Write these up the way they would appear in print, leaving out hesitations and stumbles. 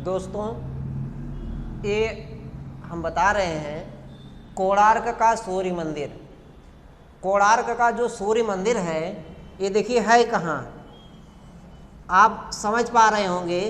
दोस्तों, ये हम बता रहे हैं कोणार्क का सूर्य मंदिर। कोणार्क का जो सूर्य मंदिर है ये देखिए है कहाँ, आप समझ पा रहे होंगे।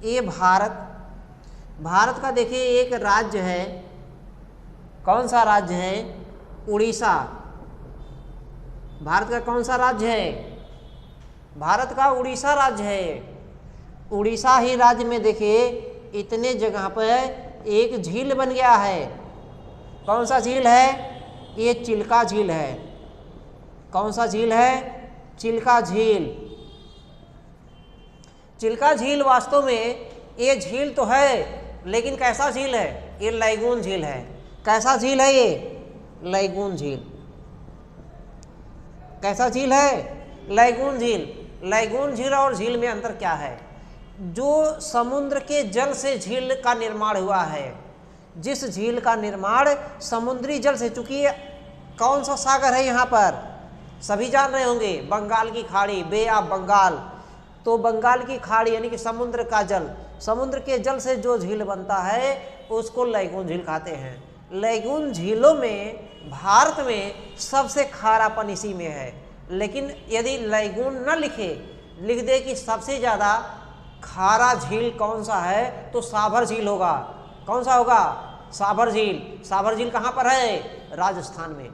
ये भारत का देखिए एक राज्य है। कौन सा राज्य है? उड़ीसा। भारत का कौन सा राज्य है? भारत का उड़ीसा राज्य है। उड़ीसा ही राज्य में देखिए इतने जगह पर एक झील बन गया है। कौन सा झील है? ये चिल्का झील है। कौन सा झील है? चिल्का झील। चिल्का झील वास्तव में ये झील तो है, लेकिन कैसा झील है? ये लैगून झील है। कैसा झील है ये? लैगून झील। कैसा झील है? लैगून झील। लैगून झील और झील में अंतर क्या है? जो समुद्र के जल से झील का निर्माण हुआ है, जिस झील का निर्माण समुद्री जल से, चूंकि कौन सा सागर है यहाँ पर सभी जान रहे होंगे, बंगाल की खाड़ी, बे ऑफ बंगाल। तो बंगाल की खाड़ी यानी कि समुद्र का जल, समुद्र के जल से जो झील बनता है उसको लैगून झील कहते हैं। लैगून झीलों में भारत में सबसे खारापन इसी में है। लेकिन यदि लैगून न लिख दे कि सबसे ज़्यादा खारा झील कौन सा है, तो साभर झील होगा। कौन सा होगा? साभर झील। साभर झील कहाँ पर है? राजस्थान में।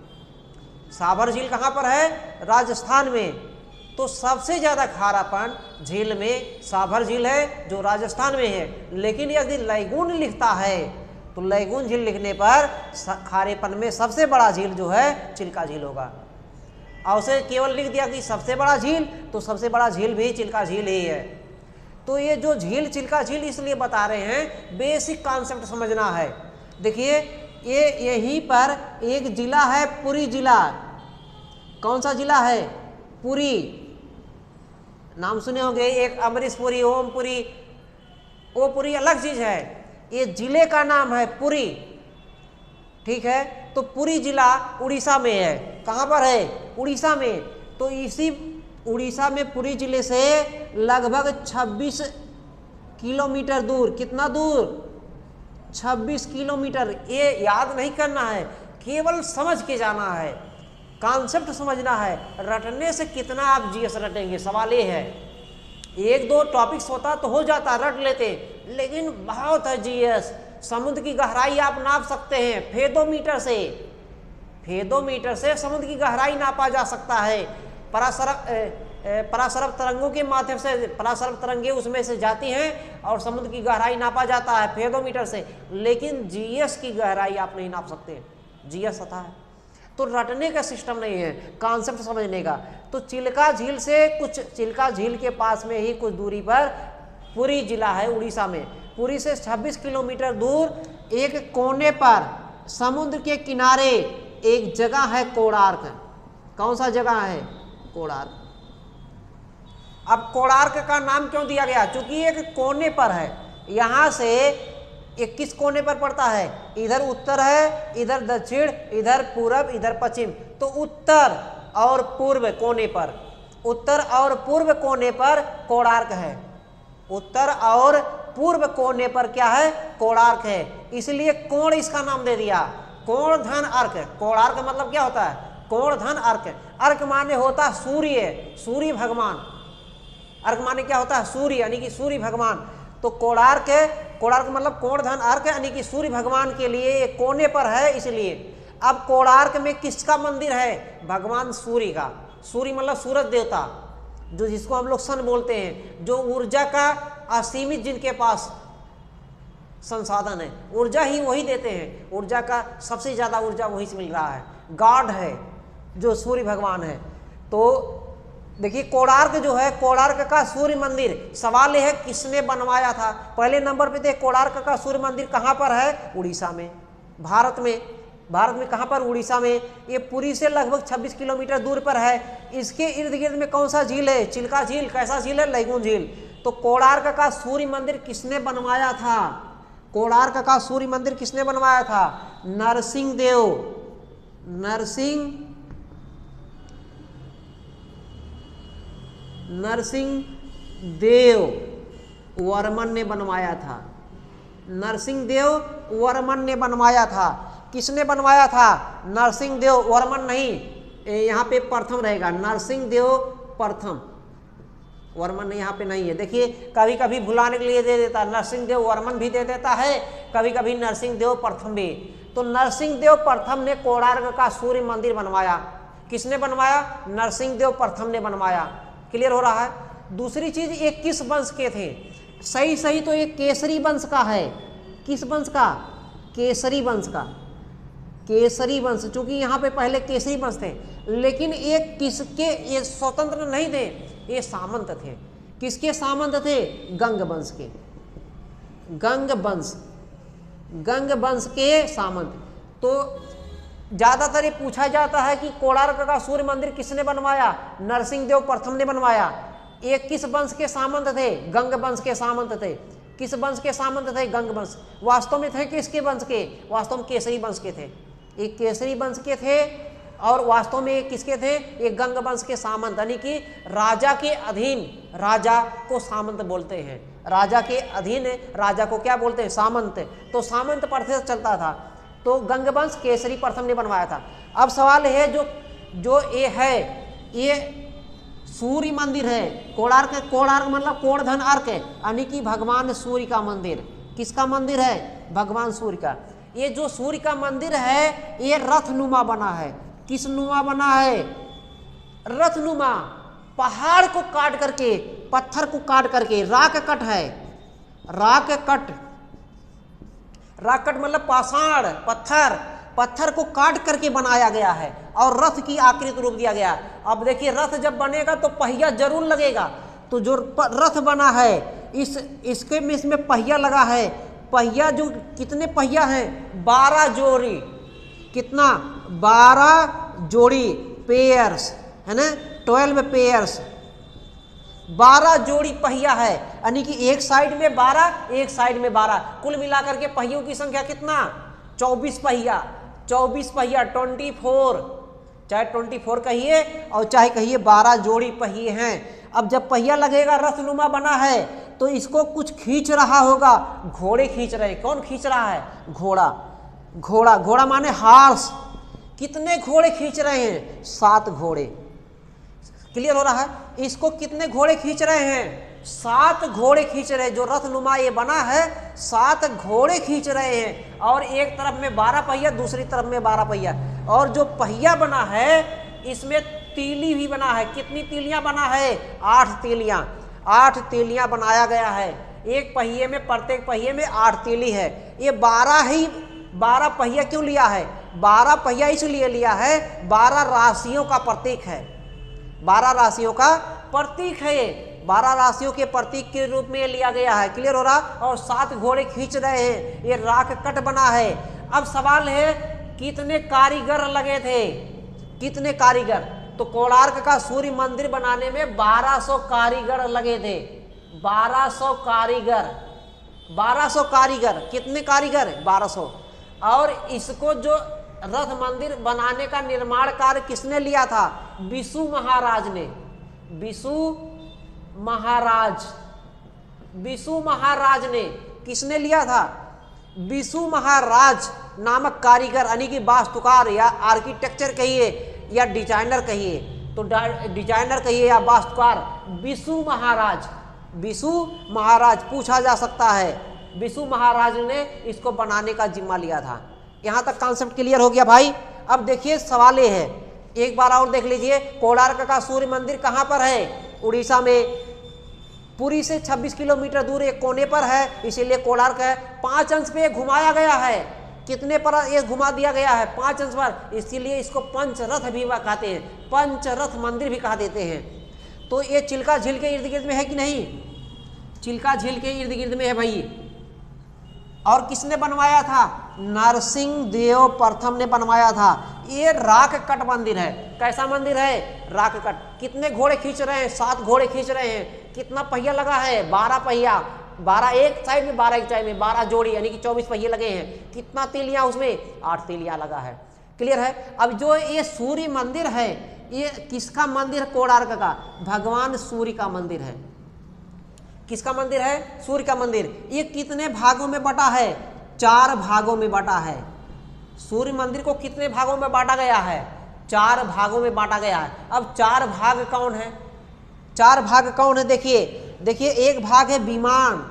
साभर झील कहाँ पर है? राजस्थान में। तो सबसे ज़्यादा खारापन झील में साभर झील है जो राजस्थान में है। लेकिन यदि लैगून लिखता है तो लैगून झील लिखने पर खारेपन में सबसे बड़ा झील जो है चिल्का झील होगा। और उसे केवल लिख दिया कि सबसे बड़ा झील, तो सबसे बड़ा झील भी चिल्का झील ही है। तो ये जो झील चिल्का झील इसलिए बता रहे हैं, बेसिक कॉन्सेप्ट समझना है। देखिए ये यहीं पर एक जिला है, पुरी जिला। कौन सा जिला है? पुरी। नाम सुने होंगे, एक अमरीश पुरी, ओम पुरी। वो पुरी अलग चीज है, ये जिले का नाम है पुरी। ठीक है, तो पुरी जिला उड़ीसा में है। कहाँ पर है? उड़ीसा में। तो इसी उड़ीसा में पुरी जिले से लगभग 26 किलोमीटर दूर, कितना दूर? 26 किलोमीटर। ये याद नहीं करना है, केवल समझ के जाना है, कॉन्सेप्ट समझना है। रटने से कितना आप जीएस रटेंगे, सवाल ये है। एक दो टॉपिक्स होता तो हो जाता, रट लेते, लेकिन बहुत है जीएस। समुद्र की गहराई आप नाप सकते हैं फेदोमीटर से। फेदोमीटर से समुद्र की गहराई नापा जा सकता है। परासरब तरंगों के माध्यम से, परासरब तरंगे उसमें से जाती हैं और समुद्र की गहराई नापा जाता है फेदोमीटर से। लेकिन जीएस की गहराई आप नहीं नाप सकते, जीएस सतह है। तो रटने का सिस्टम नहीं है, कॉन्सेप्ट समझने का। तो चिल्का झील से चिल्का झील के पास में ही कुछ दूरी पर पुरी जिला है उड़ीसा में। पुरी से 26 किलोमीटर दूर एक कोने पर समुद्र के किनारे एक जगह है कोणार्क। कौन सा जगह है? कोणार्क। अब कोणार्क का नाम क्यों दिया गया? क्योंकि एक कोने पर है। यहाँ से एक किस कोने पर पड़ता है? इधर उत्तर है, इधर दक्षिण, इधर पूरब, इधर पश्चिम। तो उत्तर और पूर्व कोने पर, उत्तर और पूर्व कोने पर कोणार्क है। उत्तर और पूर्व कोने पर क्या है? कोणार्क है। इसलिए कोण इसका नाम दे दिया, कोण धन अर्क। कोणार्क मतलब क्या होता है? कोण धन अर्क। अर्क माने होता सूर्य, सूर्य भगवान। अर्क माने क्या होता है? सूर्य, यानी कि सूर्य भगवान। तो कोणार्क है, कोणार्क मतलब कोण धन अर्क, यानी कि सूर्य भगवान के लिए एक कोने पर है। इसलिए अब कोणार्क में किसका मंदिर है? भगवान सूर्य का। सूर्य मतलब सूरज देवता, जो जिसको हम लोग सन बोलते हैं, जो ऊर्जा का असीमित जिनके पास संसाधन है, ऊर्जा ही वही देते हैं। ऊर्जा का सबसे ज्यादा ऊर्जा वही से मिल रहा है। गॉड है जो सूर्य भगवान है। तो देखिए कोणार्क जो है, कोणार्क का सूर्य मंदिर, सवाल यह है किसने बनवाया था? पहले नंबर पे थे कोणार्क का सूर्य मंदिर कहाँ पर है? उड़ीसा में, भारत में। भारत में कहाँ पर? उड़ीसा में। ये पुरी से लगभग 26 किलोमीटर दूर पर है। इसके इर्द गिर्द में कौन सा झील है? चिल्का झील। कैसा झील है? लैगून झील। तो कोणार्क का सूर्य मंदिर किसने बनवाया था? कोणार्क का सूर्य मंदिर किसने बनवाया था? नरसिंह देव। नरसिंह नरसिंह देव वर्मन ने बनवाया था। नरसिंह देव वर्मन ने बनवाया था। किसने बनवाया था? नरसिंह देव वर्मन नहीं, यहाँ पे प्रथम रहेगा, नरसिंह देव प्रथम, वर्मन यहाँ पे नहीं है। देखिए कभी कभी भुलाने के लिए दे देता है, नरसिंह देव वर्मन भी दे देता है, कभी कभी नरसिंह देव प्रथम भी। तो नरसिंह देव प्रथम ने कोणार्क का सूर्य मंदिर बनवाया। किसने बनवाया? नरसिंह देव प्रथम ने बनवाया। क्लियर हो रहा है। दूसरी चीज, ये किस वंश के थे? सही तो ये केसरी वंश का है। किस वंश का? केसरी वंश का। केसरी वंश, चूंकि यहाँ पे पहले केसरी वंश थे, लेकिन ये किसके, ये स्वतंत्र नहीं थे, ये सामंत थे। किसके सामंत थे? गंग वंश के। गंग वंश के सामंत। तो ज्यादातर ये पूछा जाता है कि कोणार्क का सूर्य मंदिर किसने बनवाया? नरसिंह देव प्रथम ने बनवाया। ये किस वंश के सामंत थे? गंग वंश के सामंत थे। किस वंश के सामंत थे? गंग वंश। वास्तव में थे किसके वंश के? वास्तव में केसरी वंश के थे। ये केसरी वंश के थे और वास्तव में ये किसके थे? ये गंग वंश के सामंत, यानी कि राजा के अधीन, राजा को सामंत बोलते हैं। राजा के अधीन राजा को क्या बोलते हैं? सामंत। तो सामंत प्रथा चलता था। तो गंग वंश केसरी प्रथम ने बनवाया था। अब सवाल है जो ये है, ये सूर्य मंदिर है, कोणार्क मतलब कोणधन अर्क, यानी कि भगवान सूर्य का मंदिर। किसका मंदिर है? भगवान सूर्य का। ये जो सूर्य का मंदिर है ये रथनुमा बना है। किस नुमा बना है? रथनुमा। पहाड़ को काट करके, पत्थर को काट करके, राक कट है, राक कट मतलब पाषाण, पत्थर को काट करके बनाया गया है और रथ की आकृति रूप दिया गया। अब देखिए रथ जब बनेगा तो पहिया जरूर लगेगा। तो जो रथ बना है इसमें पहिया लगा है। पहिया जो कितने पहिया हैं? 12 जोड़ी। कितना? 12 जोड़ी, पेयर्स है ना, 12 पेयर्स, 12 जोड़ी पहिया है, यानी कि एक साइड में 12, एक साइड में 12, कुल मिलाकर के पहियों की संख्या कितना? 24 पहिया। 24 पहिया 24, चाहे 24 कहिए और चाहे कहिए 12 जोड़ी पहिए हैं। अब जब पहिया लगेगा, रथनुमा बना है, तो इसको कुछ खींच रहा होगा, घोड़े खींच रहे हैं। कौन खींच रहा है? घोड़ा माने हार्स। कितने घोड़े खींच रहे हैं? 7 घोड़े। क्लियर हो रहा है? इसको कितने घोड़े खींच रहे हैं? 7 घोड़े खींच रहे हैं। जो रथनुमा ये बना है 7 घोड़े खींच रहे हैं और एक तरफ में 12 पहिया, दूसरी तरफ में 12 पहिया। और जो पहिया बना है इसमें तीली भी बना है। कितनी तीलियां बना है? 8 तीलियां। 8 तीलियां बनाया गया है। एक पहिए में, प्रत्येक पहिए में 8 तीली है। ये 12 पहिया क्यों लिया है? 12 पहिया इसलिए लिया है, 12 राशियों का प्रतीक है। 12 राशियों का प्रतीक है ये। 12 राशियों के प्रतीक के रूप में लिया गया है। क्लियर हो रहा? और 7 घोड़े खींच रहे हैं। ये राख कट बना है। अब सवाल है कितने कारीगर लगे थे? कितने कारीगर? तो कोणार्क का सूर्य मंदिर बनाने में 1200 कारीगर लगे थे। 1200 कारीगर। 1200 कारीगर। कितने कारीगर? 1200। और इसको जो रथ मंदिर बनाने का निर्माण कार्य किसने लिया था? विशु महाराज ने। विशु महाराज ने किसने लिया था? विशु महाराज नामक कारीगर, यानी कि वास्तुकार या आर्किटेक्चर कहिए या डिजाइनर कहिए, तो डिजाइनर कहिए या वास्तुकार, विशु महाराज पूछा जा सकता है। विशु महाराज ने इसको बनाने का जिम्मा लिया था। यहां तक कॉन्सेप्ट क्लियर हो गया भाई? अब देखिए सवाल ये है, एक बार और देख लीजिए, कोणार्क का सूर्य मंदिर कहां पर है? उड़ीसा में। पुरी से 26 किलोमीटर दूर एक कोने पर है, इसीलिए कोणार्क है। 5 अंश पे घुमाया गया है। कितने पर ये घुमा दिया गया है? 5 अंश पर, इसीलिए इसको पंचरथ भी कहते हैं, पंचरथ मंदिर भी कहा देते हैं। तो ये चिल्का झील के इर्द गिर्द में है कि नहीं? चिल्का झील के इर्द गिर्द में है भाई। और किसने बनवाया था? नरसिंह देव प्रथम ने बनवाया था। ये राक कट मंदिर है। कैसा मंदिर है? Rock cut. कितने घोड़े खींच रहे हैं? 7 घोड़े खींच रहे हैं। कितना पहिया लगा है? 12 पहिया। 12 एक साइड में, 12 एक साइड में, 12 जोड़ी, यानी कि 24 पहिए लगे हैं। कितना तीलियां उसमें? 8 तीलियां लगा है। क्लियर है? अब जो ये सूर्य मंदिर है ये किसका मंदिर है? कोणार्क का, भगवान सूर्य का मंदिर है। किसका मंदिर है? सूर्य का मंदिर। ये कितने भागों में बटा है? 4 भागों में बटा है। सूर्य मंदिर को कितने भागों में बांटा गया है? 4 भागों में बांटा गया है। अब 4 भाग कौन है? 4 भाग कौन है? देखिए एक भाग है विमान।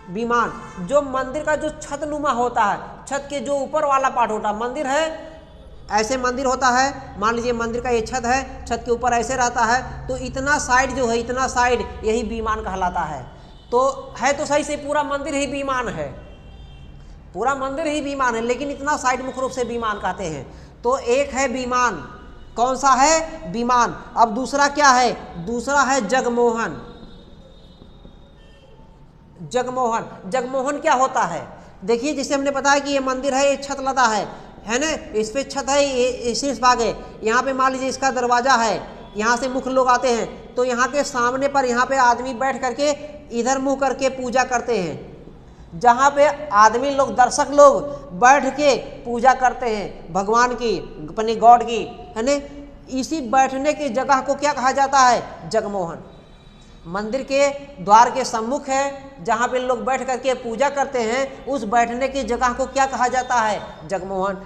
विमान जो मंदिर का जो छतनुमा होता है, छत के जो ऊपर वाला पार्ट होता है, मंदिर है ऐसे मंदिर होता है, मान लीजिए मंदिर का ये छत है, छत के ऊपर ऐसे रहता है, तो इतना साइड जो है, इतना साइड यही विमान कहलाता है। तो है तो सही से पूरा मंदिर ही विमान है, पूरा मंदिर ही विमान है, लेकिन इतना साइड मुख्य रूप से विमान कहते हैं। तो एक है विमान, कौन सा है? विमान। अब दूसरा क्या है? दूसरा है जगमोहन। जगमोहन, जगमोहन क्या होता है? देखिए जैसे हमने बताया कि ये मंदिर है, ये छत लदा है ना, इस पे छत है, ये शीर्ष भाग है, यहाँ पे मान लीजिए इसका दरवाजा है, यहाँ से मुख्य लोग आते हैं, तो यहाँ के सामने पर यहाँ पे आदमी बैठ करके इधर मुंह करके पूजा करते हैं। जहाँ पे आदमी लोग, दर्शक लोग बैठ के पूजा करते हैं भगवान की, अपने गॉड की, है ना, इसी बैठने की जगह को क्या कहा जाता है? जगमोहन। मंदिर के द्वार के सम्मुख है, जहाँ पे लोग बैठ करके पूजा करते हैं, उस बैठने की जगह को क्या कहा जाता है? जगमोहन।